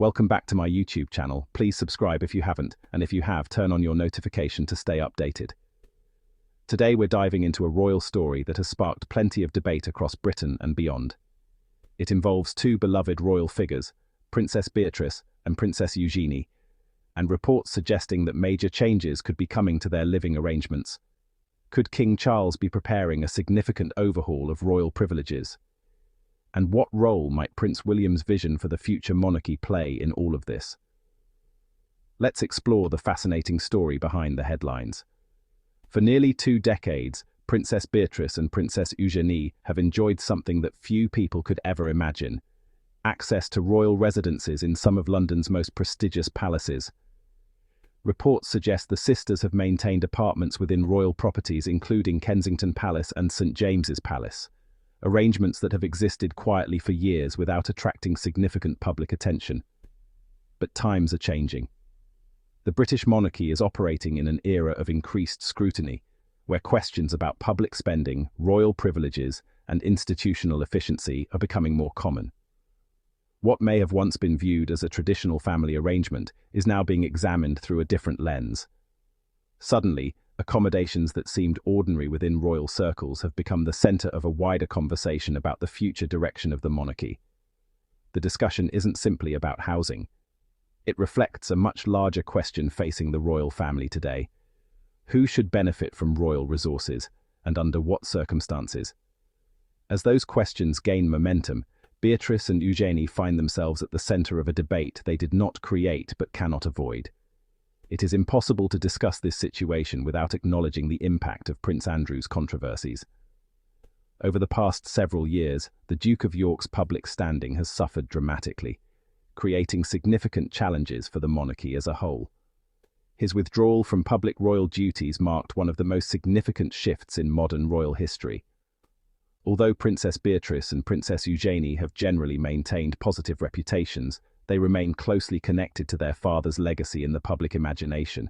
Welcome back to my YouTube channel. Please subscribe if you haven't, and if you have, turn on your notification to stay updated. Today we're diving into a royal story that has sparked plenty of debate across Britain and beyond. It involves two beloved royal figures, Princess Beatrice and Princess Eugenie, and reports suggesting that major changes could be coming to their living arrangements. Could King Charles be preparing a significant overhaul of royal privileges? And what role might Prince William's vision for the future monarchy play in all of this? Let's explore the fascinating story behind the headlines. For nearly 2 decades, Princess Beatrice and Princess Eugenie have enjoyed something that few people could ever imagine: access to royal residences in some of London's most prestigious palaces. Reports suggest the sisters have maintained apartments within royal properties including Kensington Palace and St James's Palace, arrangements that have existed quietly for years without attracting significant public attention. But times are changing. The British monarchy is operating in an era of increased scrutiny, where questions about public spending, royal privileges, and institutional efficiency are becoming more common. What may have once been viewed as a traditional family arrangement is now being examined through a different lens. Suddenly, accommodations that seemed ordinary within royal circles have become the center of a wider conversation about the future direction of the monarchy. The discussion isn't simply about housing. It reflects a much larger question facing the royal family today. Who should benefit from royal resources, and under what circumstances? As those questions gain momentum, Beatrice and Eugenie find themselves at the center of a debate they did not create but cannot avoid. It is impossible to discuss this situation without acknowledging the impact of Prince Andrew's controversies. Over the past several years, the Duke of York's public standing has suffered dramatically, creating significant challenges for the monarchy as a whole. His withdrawal from public royal duties marked one of the most significant shifts in modern royal history. Although Princess Beatrice and Princess Eugenie have generally maintained positive reputations, they remain closely connected to their father's legacy in the public imagination.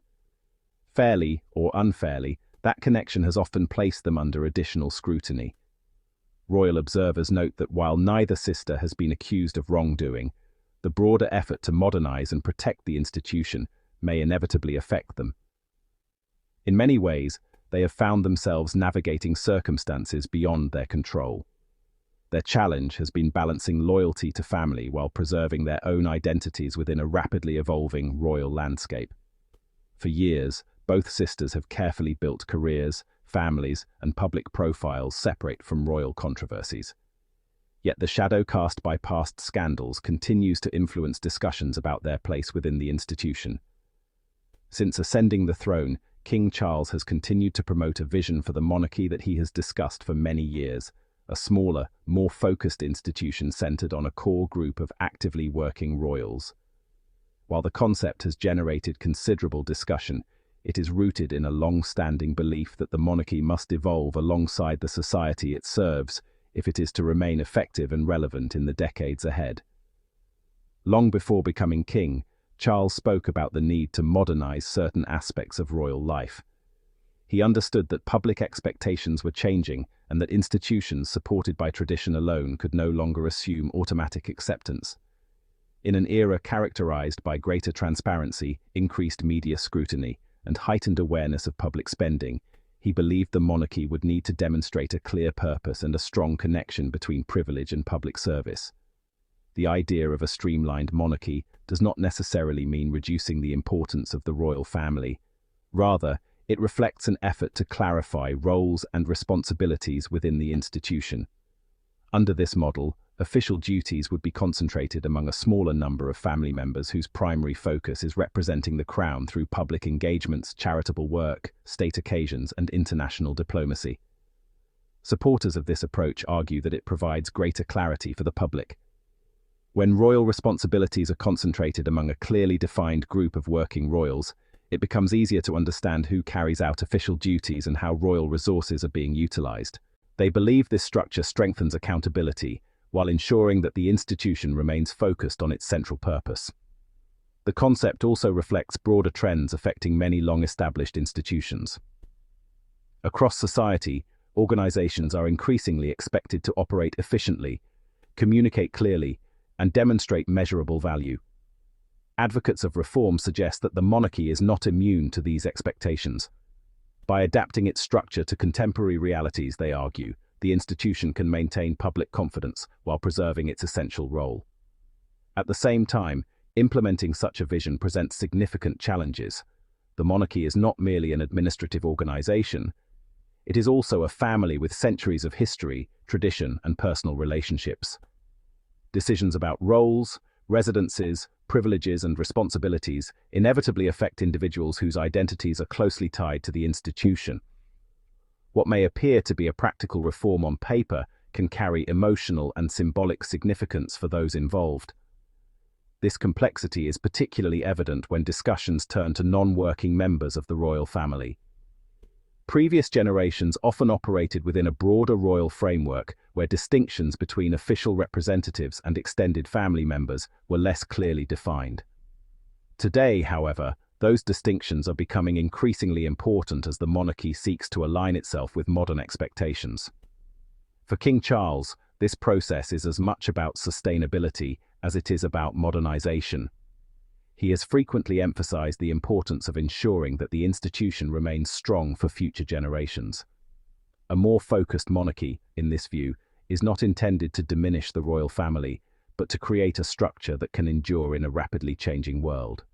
Fairly or unfairly, that connection has often placed them under additional scrutiny. Royal observers note that while neither sister has been accused of wrongdoing, the broader effort to modernize and protect the institution may inevitably affect them. In many ways, they have found themselves navigating circumstances beyond their control. Their challenge has been balancing loyalty to family while preserving their own identities within a rapidly evolving royal landscape. For years, both sisters have carefully built careers, families, and public profiles separate from royal controversies. Yet the shadow cast by past scandals continues to influence discussions about their place within the institution. Since ascending the throne, King Charles has continued to promote a vision for the monarchy that he has discussed for many years: a smaller, more focused institution centered on a core group of actively working royals. While the concept has generated considerable discussion, it is rooted in a long-standing belief that the monarchy must evolve alongside the society it serves if it is to remain effective and relevant in the decades ahead. Long before becoming king, Charles spoke about the need to modernize certain aspects of royal life. He understood that public expectations were changing and that institutions supported by tradition alone could no longer assume automatic acceptance. In an era characterized by greater transparency, increased media scrutiny, and heightened awareness of public spending, he believed the monarchy would need to demonstrate a clear purpose and a strong connection between privilege and public service. The idea of a streamlined monarchy does not necessarily mean reducing the importance of the royal family. Rather, it reflects an effort to clarify roles and responsibilities within the institution. Under this model, official duties would be concentrated among a smaller number of family members whose primary focus is representing the crown through public engagements, charitable work, state occasions, and international diplomacy. Supporters of this approach argue that it provides greater clarity for the public. When royal responsibilities are concentrated among a clearly defined group of working royals, it becomes easier to understand who carries out official duties and how royal resources are being utilized. They believe this structure strengthens accountability, while ensuring that the institution remains focused on its central purpose. The concept also reflects broader trends affecting many long-established institutions. Across society, organizations are increasingly expected to operate efficiently, communicate clearly, and demonstrate measurable value. Advocates of reform suggest that the monarchy is not immune to these expectations. By adapting its structure to contemporary realities, they argue, the institution can maintain public confidence while preserving its essential role. At the same time, implementing such a vision presents significant challenges. The monarchy is not merely an administrative organization. It is also a family with centuries of history, tradition, and personal relationships. Decisions about roles, residences, privileges, and responsibilities inevitably affect individuals whose identities are closely tied to the institution. What may appear to be a practical reform on paper can carry emotional and symbolic significance for those involved. This complexity is particularly evident when discussions turn to non-working members of the royal family. Previous generations often operated within a broader royal framework where distinctions between official representatives and extended family members were less clearly defined. Today, however, those distinctions are becoming increasingly important as the monarchy seeks to align itself with modern expectations. For King Charles, this process is as much about sustainability as it is about modernization. He has frequently emphasized the importance of ensuring that the institution remains strong for future generations. A more focused monarchy, in this view, is not intended to diminish the royal family, but to create a structure that can endure in a rapidly changing world.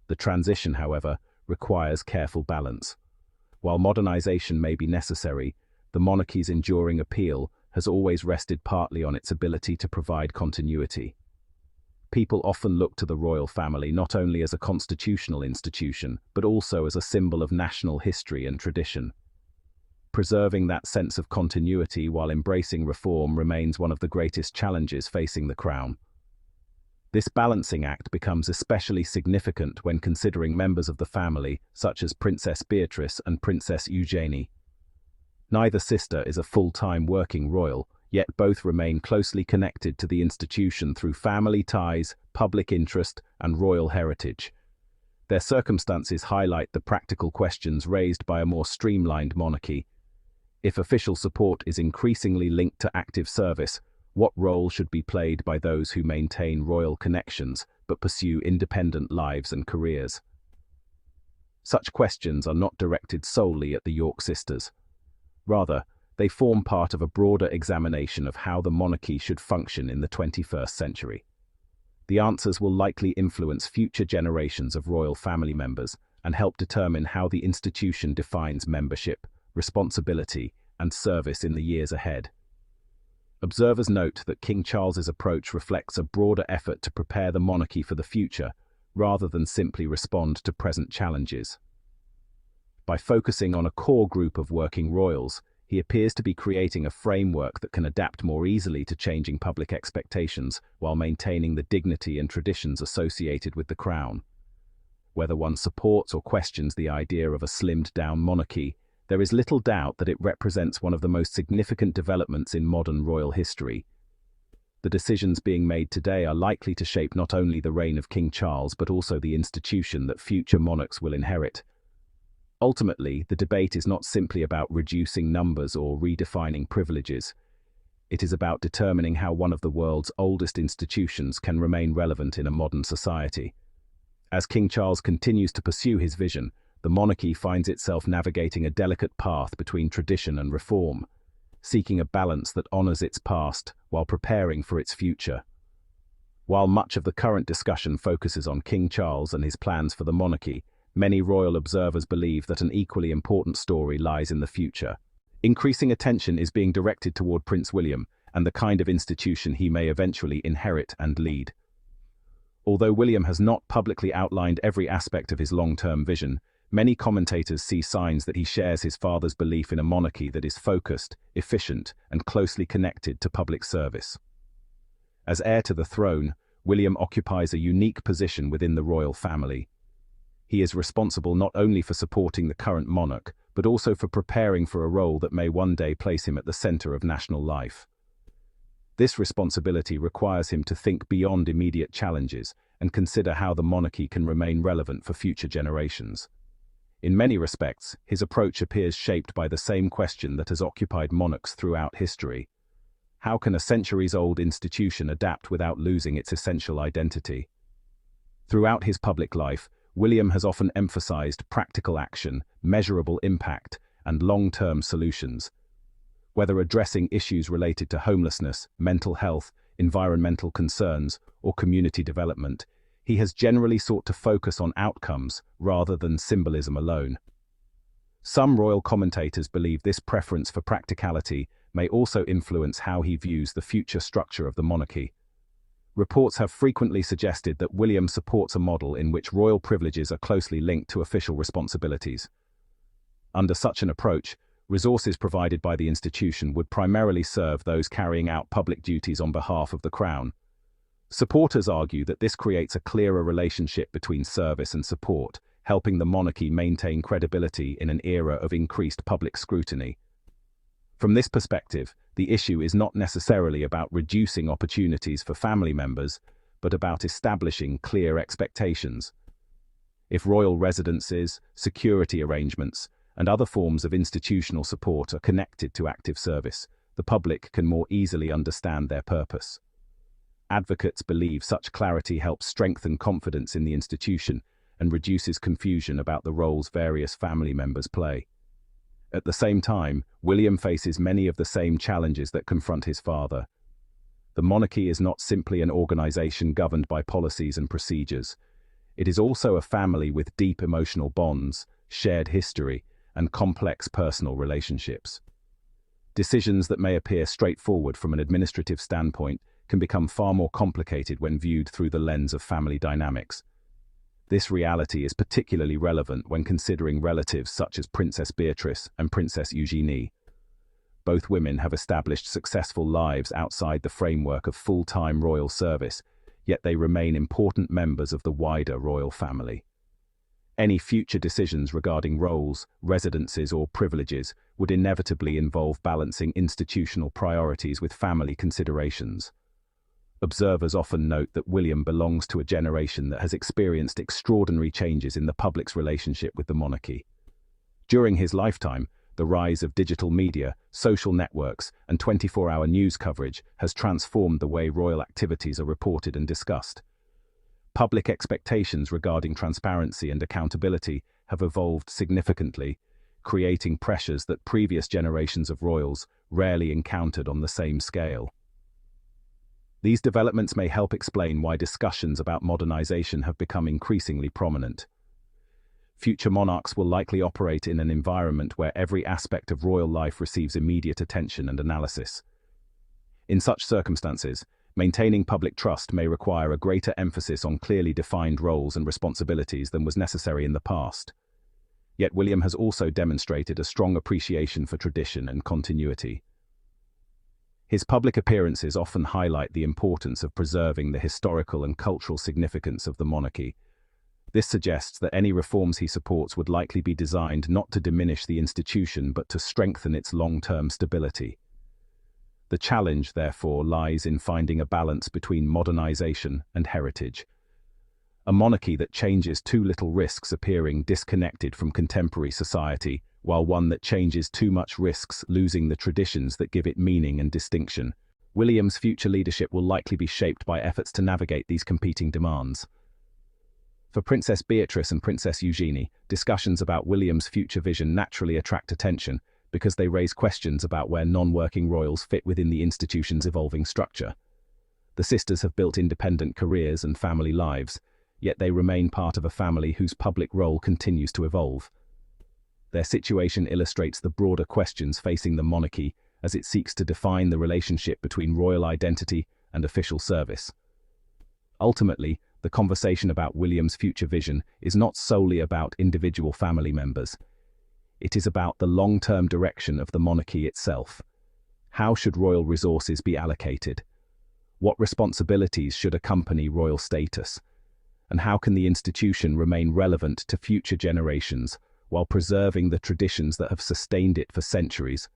The transition, however, requires careful balance. While modernization may be necessary, the monarchy's enduring appeal has always rested partly on its ability to provide continuity. People often look to the royal family not only as a constitutional institution, but also as a symbol of national history and tradition. Preserving that sense of continuity while embracing reform remains one of the greatest challenges facing the crown. This balancing act becomes especially significant when considering members of the family, such as Princess Beatrice and Princess Eugenie. Neither sister is a full-time working royal, yet both remain closely connected to the institution through family ties, public interest, and royal heritage. Their circumstances highlight the practical questions raised by a more streamlined monarchy. If official support is increasingly linked to active service, what role should be played by those who maintain royal connections but pursue independent lives and careers? Such questions are not directed solely at the York sisters. Rather, they form part of a broader examination of how the monarchy should function in the 21st century. The answers will likely influence future generations of royal family members and help determine how the institution defines membership, responsibility, and service in the years ahead. Observers note that King Charles's approach reflects a broader effort to prepare the monarchy for the future, rather than simply respond to present challenges. By focusing on a core group of working royals, he appears to be creating a framework that can adapt more easily to changing public expectations while maintaining the dignity and traditions associated with the crown. Whether one supports or questions the idea of a slimmed-down monarchy, there is little doubt that it represents one of the most significant developments in modern royal history. The decisions being made today are likely to shape not only the reign of King Charles but also the institution that future monarchs will inherit. Ultimately, the debate is not simply about reducing numbers or redefining privileges. It is about determining how one of the world's oldest institutions can remain relevant in a modern society. As King Charles continues to pursue his vision, the monarchy finds itself navigating a delicate path between tradition and reform, seeking a balance that honors its past while preparing for its future. While much of the current discussion focuses on King Charles and his plans for the monarchy, many royal observers believe that an equally important story lies in the future. Increasing attention is being directed toward Prince William and the kind of institution he may eventually inherit and lead. Although William has not publicly outlined every aspect of his long-term vision, many commentators see signs that he shares his father's belief in a monarchy that is focused, efficient, and closely connected to public service. As heir to the throne, William occupies a unique position within the royal family. He is responsible not only for supporting the current monarch, but also for preparing for a role that may one day place him at the center of national life. This responsibility requires him to think beyond immediate challenges and consider how the monarchy can remain relevant for future generations. In many respects, his approach appears shaped by the same question that has occupied monarchs throughout history. How can a centuries-old institution adapt without losing its essential identity? Throughout his public life, William has often emphasized practical action, measurable impact, and long-term solutions. Whether addressing issues related to homelessness, mental health, environmental concerns, or community development, he has generally sought to focus on outcomes rather than symbolism alone. Some royal commentators believe this preference for practicality may also influence how he views the future structure of the monarchy. Reports have frequently suggested that William supports a model in which royal privileges are closely linked to official responsibilities. Under such an approach, resources provided by the institution would primarily serve those carrying out public duties on behalf of the Crown. Supporters argue that this creates a clearer relationship between service and support, helping the monarchy maintain credibility in an era of increased public scrutiny. From this perspective, the issue is not necessarily about reducing opportunities for family members, but about establishing clear expectations. If royal residences, security arrangements, and other forms of institutional support are connected to active service, the public can more easily understand their purpose. Advocates believe such clarity helps strengthen confidence in the institution and reduces confusion about the roles various family members play. At the same time, William faces many of the same challenges that confront his father. The monarchy is not simply an organization governed by policies and procedures. It is also a family with deep emotional bonds, shared history, and complex personal relationships. Decisions that may appear straightforward from an administrative standpoint can become far more complicated when viewed through the lens of family dynamics. This reality is particularly relevant when considering relatives such as Princess Beatrice and Princess Eugenie. Both women have established successful lives outside the framework of full-time royal service, yet they remain important members of the wider royal family. Any future decisions regarding roles, residences, or privileges would inevitably involve balancing institutional priorities with family considerations. Observers often note that William belongs to a generation that has experienced extraordinary changes in the public's relationship with the monarchy. During his lifetime, the rise of digital media, social networks, and 24-hour news coverage has transformed the way royal activities are reported and discussed. Public expectations regarding transparency and accountability have evolved significantly, creating pressures that previous generations of royals rarely encountered on the same scale. These developments may help explain why discussions about modernization have become increasingly prominent. Future monarchs will likely operate in an environment where every aspect of royal life receives immediate attention and analysis. In such circumstances, maintaining public trust may require a greater emphasis on clearly defined roles and responsibilities than was necessary in the past. Yet William has also demonstrated a strong appreciation for tradition and continuity. His public appearances often highlight the importance of preserving the historical and cultural significance of the monarchy. This suggests that any reforms he supports would likely be designed not to diminish the institution but to strengthen its long-term stability. The challenge, therefore, lies in finding a balance between modernization and heritage. A monarchy that changes too little risks appearing disconnected from contemporary society, while one that changes too much risks losing the traditions that give it meaning and distinction. William's future leadership will likely be shaped by efforts to navigate these competing demands. For Princess Beatrice and Princess Eugenie, discussions about William's future vision naturally attract attention because they raise questions about where non-working royals fit within the institution's evolving structure. The sisters have built independent careers and family lives, yet they remain part of a family whose public role continues to evolve. Their situation illustrates the broader questions facing the monarchy as it seeks to define the relationship between royal identity and official service. Ultimately, the conversation about William's future vision is not solely about individual family members. It is about the long-term direction of the monarchy itself. How should royal resources be allocated? What responsibilities should accompany royal status? And how can the institution remain relevant to future generations while preserving the traditions that have sustained it for centuries?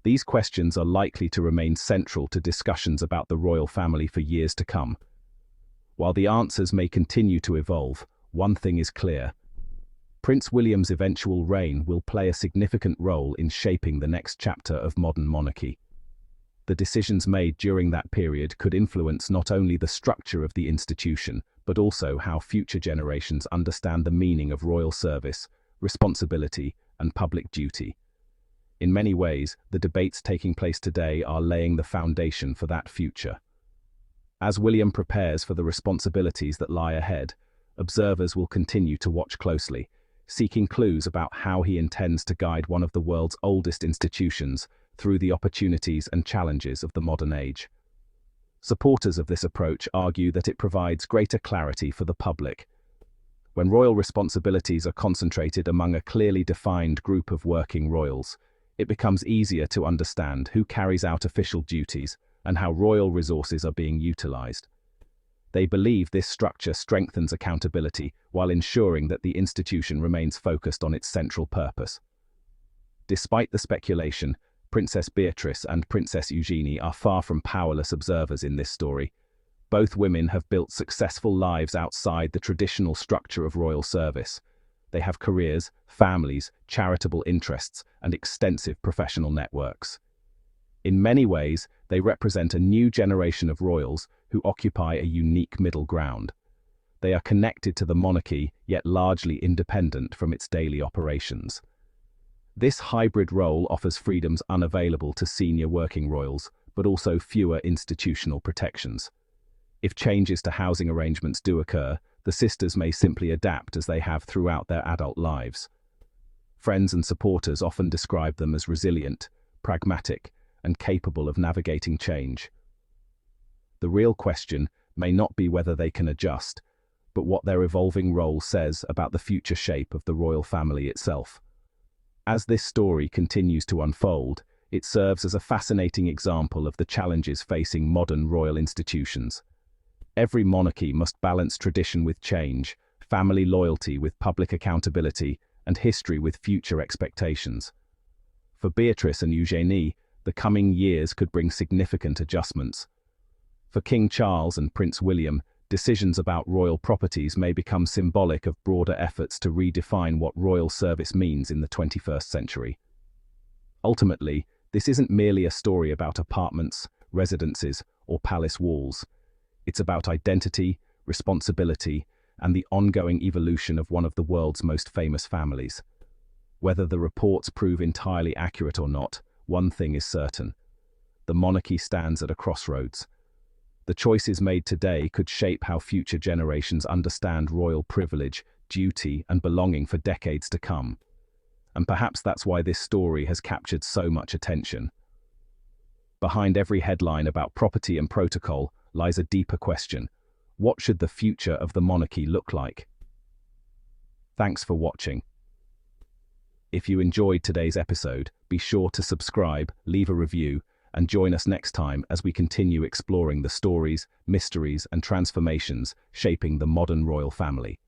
These questions are likely to remain central to discussions about the royal family for years to come. While the answers may continue to evolve, one thing is clear. Prince William's eventual reign will play a significant role in shaping the next chapter of modern monarchy. The decisions made during that period could influence not only the structure of the institution, but also how future generations understand the meaning of royal service, responsibility, and public duty. In many ways, the debates taking place today are laying the foundation for that future. As William prepares for the responsibilities that lie ahead, observers will continue to watch closely, seeking clues about how he intends to guide one of the world's oldest institutions through the opportunities and challenges of the modern age. Supporters of this approach argue that it provides greater clarity for the public. When royal responsibilities are concentrated among a clearly defined group of working royals, it becomes easier to understand who carries out official duties and how royal resources are being utilized. They believe this structure strengthens accountability while ensuring that the institution remains focused on its central purpose. Despite the speculation, Princess Beatrice and Princess Eugenie are far from powerless observers in this story. Both women have built successful lives outside the traditional structure of royal service. They have careers, families, charitable interests, and extensive professional networks. In many ways, they represent a new generation of royals who occupy a unique middle ground. They are connected to the monarchy, yet largely independent from its daily operations. This hybrid role offers freedoms unavailable to senior working royals, but also fewer institutional protections. If changes to housing arrangements do occur, the sisters may simply adapt as they have throughout their adult lives. Friends and supporters often describe them as resilient, pragmatic, and capable of navigating change. The real question may not be whether they can adjust, but what their evolving role says about the future shape of the royal family itself. As this story continues to unfold, it serves as a fascinating example of the challenges facing modern royal institutions. Every monarchy must balance tradition with change, family loyalty with public accountability, and history with future expectations. For Beatrice and Eugenie, the coming years could bring significant adjustments. For King Charles and Prince William, decisions about royal properties may become symbolic of broader efforts to redefine what royal service means in the 21st century. Ultimately, this isn't merely a story about apartments, residences, or palace walls. It's about identity, responsibility, and the ongoing evolution of one of the world's most famous families. Whether the reports prove entirely accurate or not, one thing is certain: the monarchy stands at a crossroads. The choices made today could shape how future generations understand royal privilege, duty, and belonging for decades to come. And perhaps that's why this story has captured so much attention. Behind every headline about property and protocol lies a deeper question: what should the future of the monarchy look like? Thanks for watching. If you enjoyed today's episode, be sure to subscribe, leave a review, and join us next time as we continue exploring the stories, mysteries, and transformations shaping the modern royal family.